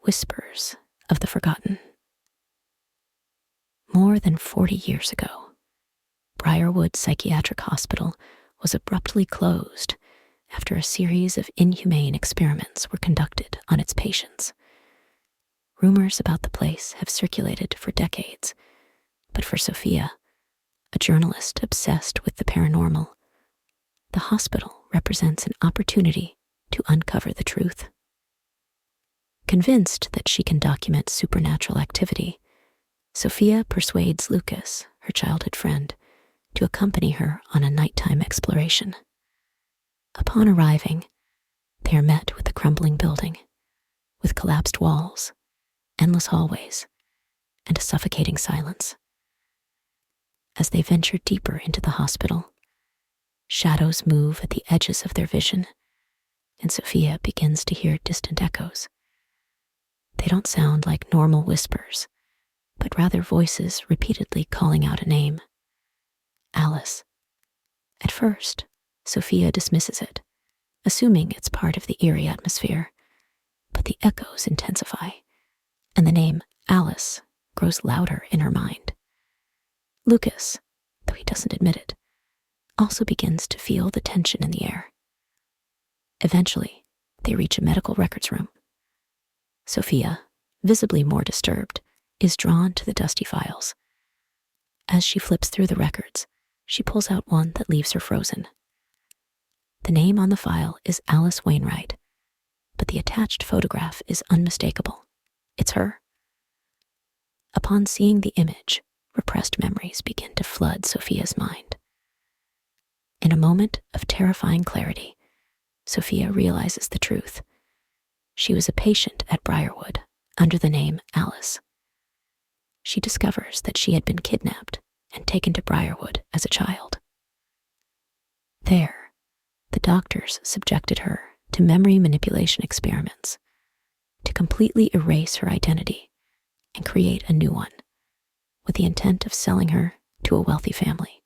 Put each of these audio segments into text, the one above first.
Whispers of the Forgotten. More than 40 years ago, Briarwood Psychiatric Hospital was abruptly closed after a series of inhumane experiments were conducted on its patients. Rumors about the place have circulated for decades, but for Sofía, a journalist obsessed with the paranormal, the hospital represents an opportunity to uncover the truth. Convinced that she can document supernatural activity, Sofía persuades Lucas, her childhood friend, to accompany her on a nighttime exploration. Upon arriving, they are met with a crumbling building, with collapsed walls, endless hallways, and a suffocating silence. As they venture deeper into the hospital, shadows move at the edges of their vision, and Sofía begins to hear distant echoes. They don't sound like normal whispers, but rather voices repeatedly calling out a name. Alice. At first, Sofía dismisses it, assuming it's part of the eerie atmosphere, but the echoes intensify, and the name Alice grows louder in her mind. Lucas, though he doesn't admit it, also begins to feel the tension in the air. Eventually, they reach a medical records room. Sofía, visibly more disturbed, is drawn to the dusty files. As she flips through the records, she pulls out one that leaves her frozen. The name on the file is Alice Wainwright, but the attached photograph is unmistakable. It's her. Upon seeing the image, repressed memories begin to flood Sofía's mind. In a moment of terrifying clarity, Sofía realizes the truth. She was a patient at Briarwood under the name Alice. She discovers that she had been kidnapped and taken to Briarwood as a child. There, the doctors subjected her to memory manipulation experiments to completely erase her identity and create a new one, with the intent of selling her to a wealthy family.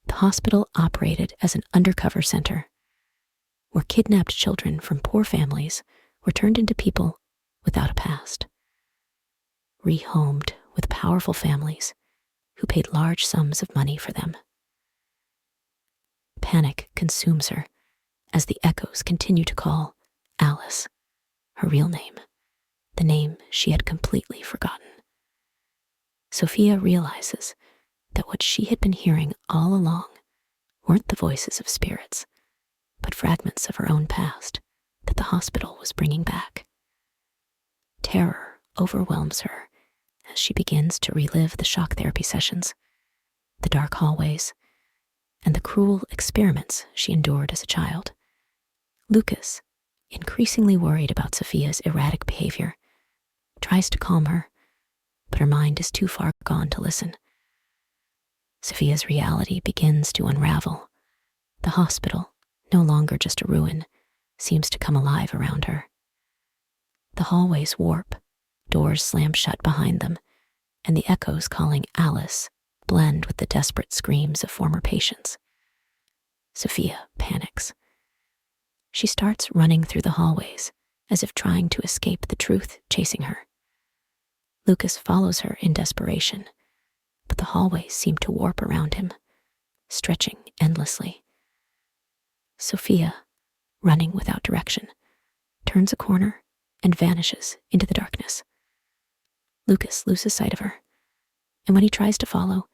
The hospital operated as an undercover center where kidnapped children from poor families were turned into people without a past, rehomed with powerful families who paid large sums of money for them. Panic consumes her as the echoes continue to call Alice, her real name, the name she had completely forgotten. Sofía realizes that what she had been hearing all along weren't the voices of spirits, but fragments of her own past that the hospital was bringing back. Terror overwhelms her as she begins to relive the shock therapy sessions, the dark hallways, and the cruel experiments she endured as a child. Lucas, increasingly worried about Sofía's erratic behavior, tries to calm her, but her mind is too far gone to listen. Sofía's reality begins to unravel. The hospital, no longer just a ruin, seems to come alive around her. The hallways warp, doors slam shut behind them, and the echoes calling Alice blend with the desperate screams of former patients. Sofía panics. She starts running through the hallways, as if trying to escape the truth chasing her. Lucas follows her in desperation, but the hallways seem to warp around him, stretching endlessly. Sofía, running without direction, turns a corner and vanishes into the darkness. Lucas loses sight of her, and when he tries to follow,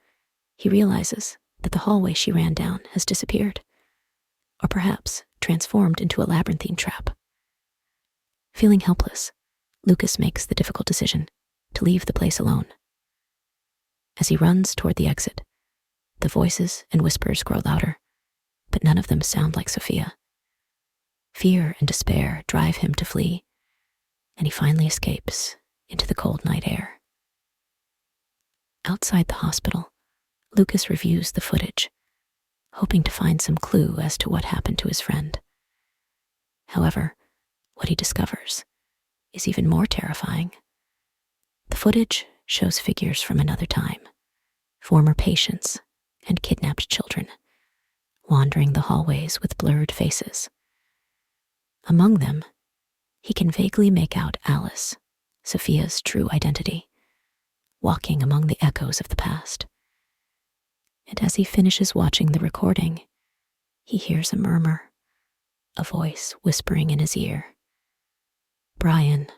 he realizes that the hallway she ran down has disappeared, or perhaps transformed into a labyrinthine trap. Feeling helpless, Lucas makes the difficult decision to leave the place alone. As he runs toward the exit, the voices and whispers grow louder, but none of them sound like Sofía. Fear and despair drive him to flee, and he finally escapes into the cold night air. Outside the hospital, Lucas reviews the footage, hoping to find some clue as to what happened to his friend. However, what he discovers is even more terrifying. The footage shows figures from another time, former patients and kidnapped children, wandering the hallways with blurred faces. Among them, He can vaguely make out Alice, Sofia's true identity, walking among the echoes of the past. And as he finishes watching the recording, he hears a murmur, a voice whispering in his ear. "Brian,